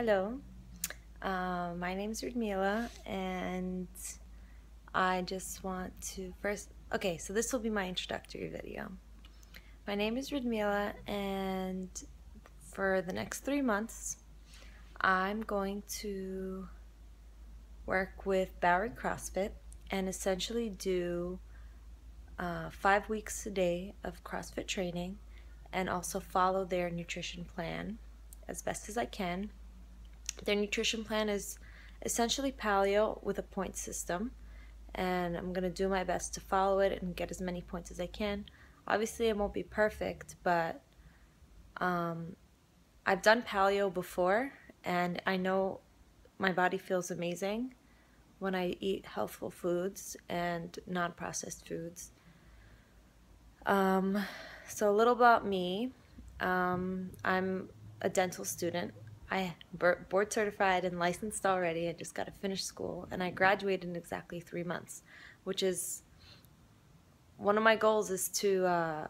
Hello, my name is Rudmila, and I just want to first. Okay, so this will be my introductory video. My name is Rudmila, and for the next 3 months, I'm going to work with Bowery CrossFit and essentially do 5 weeks a day of CrossFit training and also follow their nutrition plan as best as I can. Their nutrition plan is essentially paleo with a point system, and I'm going to do my best to follow it and get as many points as I can. Obviously, it won't be perfect, but I've done paleo before, and I know my body feels amazing when I eat healthful foods and non-processed foods. So a little about me. I'm a dental student. I board certified and licensed already. I just got to finish school, and I graduated in exactly 3 months, which is one of my goals is to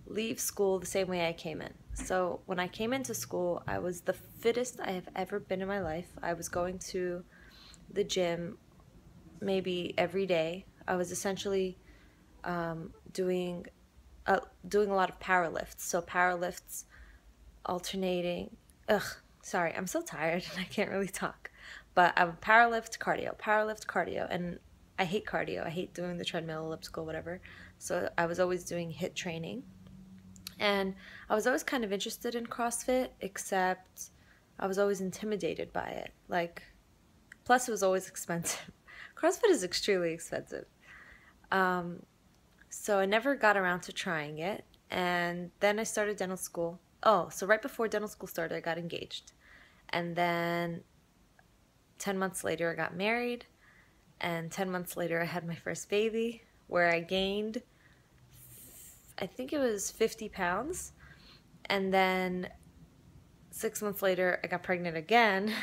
leave school the same way I came in. So when I came into school, I was the fittest I have ever been in my life. I was going to the gym maybe every day. I was essentially doing a lot of power lifts. So power lifts alternating. Sorry, I'm so tired and I can't really talk. But I would power lift, cardio, and I hate cardio. I hate doing the treadmill, elliptical, whatever. So I was always doing HIIT training. And I was always kind of interested in CrossFit, except I was always intimidated by it. Plus it was always expensive. CrossFit is extremely expensive. So I never got around to trying it. And then I started dental school. Oh, so right before dental school started, I got engaged. And then 10 months later, I got married. And 10 months later, I had my first baby, where I gained, I think it was 50 pounds. And then 6 months later, I got pregnant again.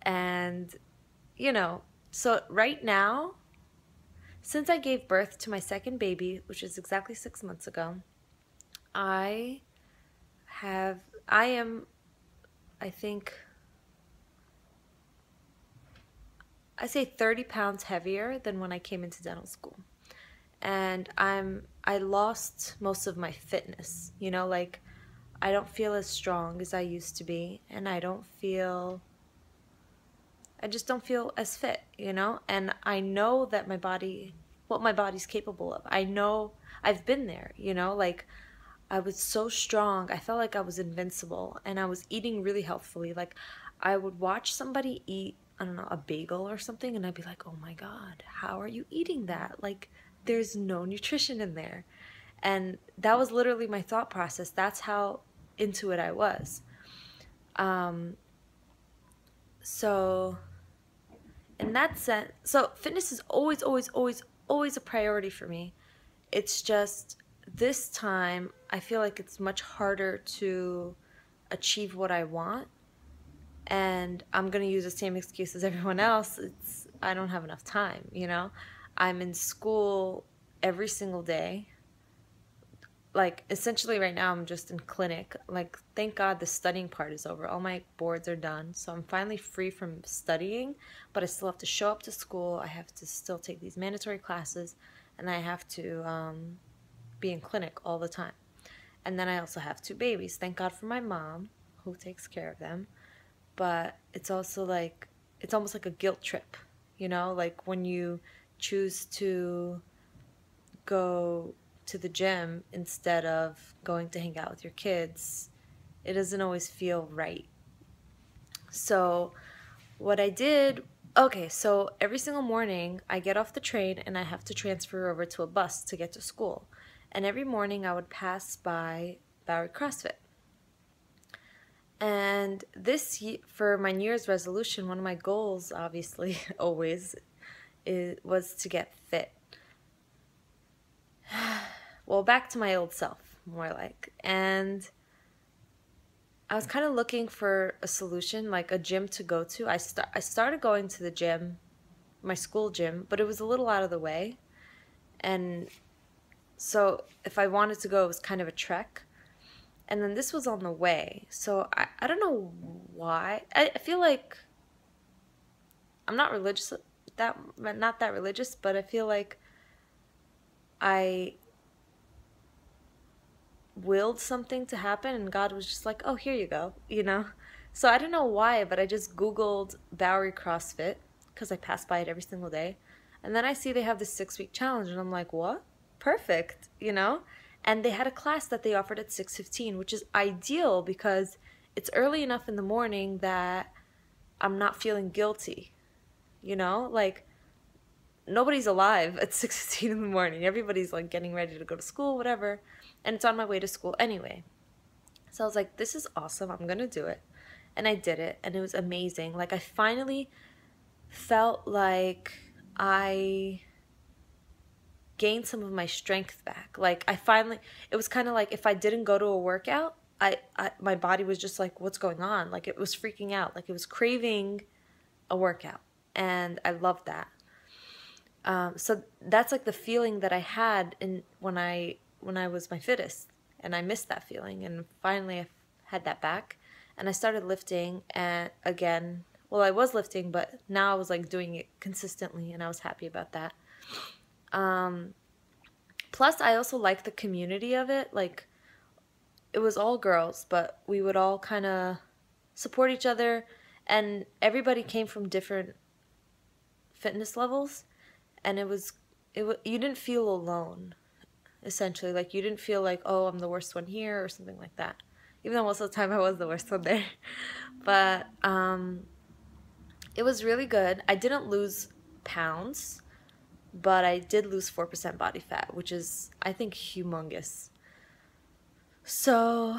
And, so right now, since I gave birth to my second baby, which is exactly 6 months ago, I am, I think, I say 30 pounds heavier than when I came into dental school. And I lost most of my fitness, I don't feel as strong as I used to be, and I just don't feel as fit, and I know that what my body's capable of. I know I've been there, I was so strong. I felt like I was invincible, and I was eating really healthfully. Like, I would watch somebody eat, I don't know, a bagel or something, and I'd be like, oh my God, how are you eating that? Like, there's no nutrition in there. And that was literally my thought process. That's how into it I was. So in that sense, so fitness is always, always, always, always a priority for me. It's just this time I feel like it's much harder to achieve what I want, and I'm gonna use the same excuse as everyone else. I don't have enough time, I'm in school every single day. Like, essentially right now I'm just in clinic. Like, thank God the studying part is over. All my boards are done, so I'm finally free from studying, but I still have to show up to school. I have to still take these mandatory classes, and I have to be in clinic all the time. And then I also have two babies. Thank God for my mom, who takes care of them. But it's also like, it's almost like a guilt trip, like when you choose to go to the gym instead of going to hang out with your kids, it doesn't always feel right. So what I did, okay, so every single morning I get off the train and I have to transfer over to a bus to get to school. And every morning I would pass by Bowery CrossFit. And for my New Year's resolution, one of my goals, obviously, always, was to get fit. Well, back to my old self, more like. And I was kind of looking for a solution, like a gym to go to. I started going to the gym, my school gym, but it was a little out of the way. And so if I wanted to go, it was kind of a trek. And then this was on the way. So I don't know why. I feel like I'm not religious, not that religious, but I feel like I willed something to happen and God was just like, oh, here you go, you know? So I don't know why, but I just Googled Bowery CrossFit because I pass by it every single day. And then I see they have this 6-week challenge and I'm like, what? Perfect, you know? And they had a class that they offered at 6:15, which is ideal because it's early enough in the morning that I'm not feeling guilty, you know? Like, nobody's alive at 6:15 in the morning. Everybody's like getting ready to go to school, whatever. And it's on my way to school anyway. So I was like, this is awesome. I'm going to do it. And I did it. And it was amazing. Like, I finally felt like I gained some of my strength back. Like, it was kind of like if I didn't go to a workout, my body was just like, what's going on? Like, it was freaking out. Like, it was craving a workout. And I loved that. So that's like the feeling that I had when I was my fittest, and I missed that feeling, and finally I had that back, and I started lifting, and again, well, I was lifting, but now I was like doing it consistently, and I was happy about that. Plus, I also liked the community of it. Like, it was all girls, but we would all kind of support each other, and everybody came from different fitness levels, and you didn't feel alone, essentially. Like, you didn't feel like, oh, I'm the worst one here or something like that, even though most of the time I was the worst one there. But it was really good. I didn't lose pounds, but I did lose 4% body fat, which is, I think, humongous. So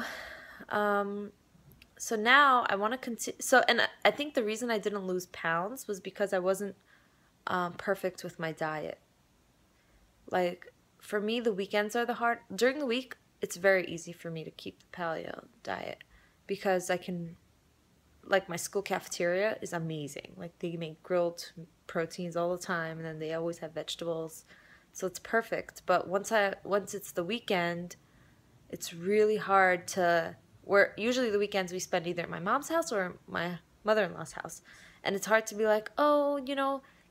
so now I want to continue. So, and I think the reason I didn't lose pounds was because I wasn't perfect with my diet. Like, for me, the weekends are the hard. During the week, it's very easy for me to keep the paleo diet because I can, like, my school cafeteria is amazing. Like, they make grilled proteins all the time, and then they always have vegetables, so it's perfect. But once it's the weekend, it's really hard to. Usually the weekends we spend either at my mom's house or my mother-in-law's house, and it's hard to be like, oh,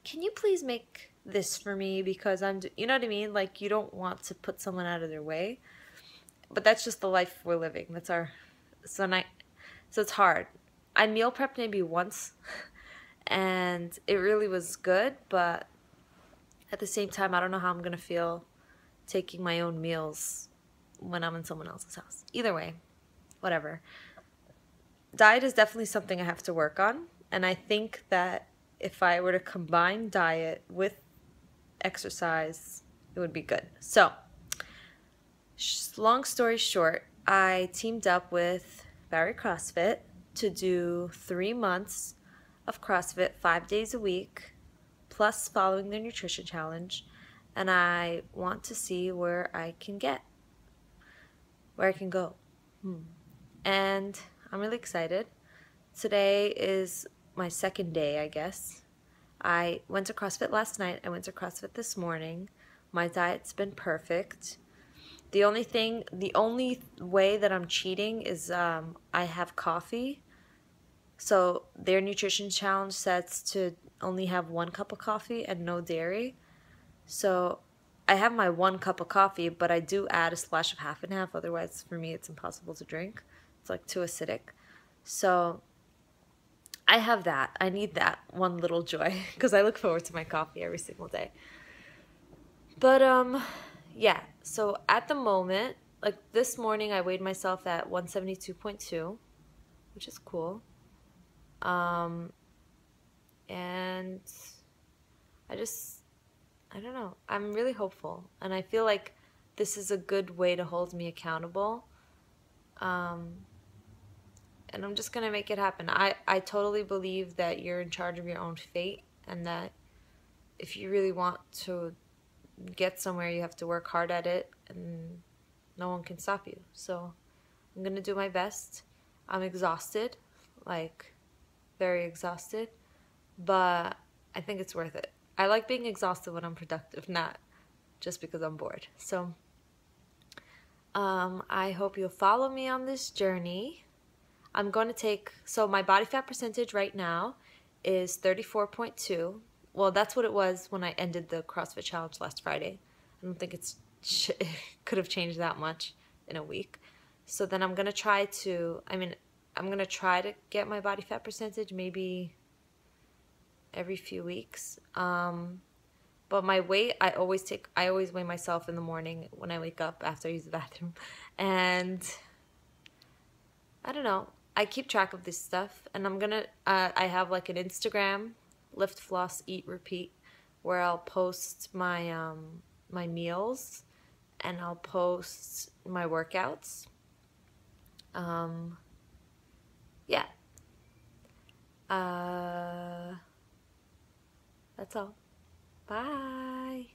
can you please make this for me because you know what I mean? Like, you don't want to put someone out of their way, but that's just the life we're living. So it's hard. I meal prepped maybe once, and it really was good, but at the same time, I don't know how I'm going to feel taking my own meals when I'm in someone else's house. Either way, whatever. Diet is definitely something I have to work on, and I think that if I were to combine diet with exercise, it would be good. So, long story short, I teamed up with Bowery CrossFit to do 3 months of CrossFit 5 days a week, plus following the nutrition challenge, and I want to see where I can go. And I'm really excited. Today is my second day, I guess. I went to CrossFit last night. I went to CrossFit this morning. My diet's been perfect. The only way that I'm cheating is I have coffee. So their nutrition challenge sets to only have 1 cup of coffee and no dairy. So I have my 1 cup of coffee, but I do add a splash of half and half. Otherwise, for me, it's impossible to drink. It's like too acidic. So I have that. I need that one little joy because I look forward to my coffee every single day. But yeah. So at the moment, like this morning, I weighed myself at 172.2, which is cool. And I don't know. I'm really hopeful, and I feel like this is a good way to hold me accountable. And I'm just going to make it happen. I totally believe that you're in charge of your own fate, and that if you really want to get somewhere, you have to work hard at it, and no one can stop you. So I'm going to do my best. I'm exhausted, like very exhausted, but I think it's worth it. I like being exhausted when I'm productive, not just because I'm bored. So I hope you'll follow me on this journey. I'm going to take, so my body fat percentage right now is 34.2. Well, that's what it was when I ended the CrossFit challenge last Friday. I don't think it could have changed that much in a week. So then I'm going to try to, I'm going to try to get my body fat percentage maybe every few weeks. But my weight, I always weigh myself in the morning when I wake up after I use the bathroom. And I don't know. I keep track of this stuff, and I have like an Instagram, Lift, Floss, Eat, Repeat, where I'll post my meals, and I'll post my workouts. Yeah. That's all. Bye.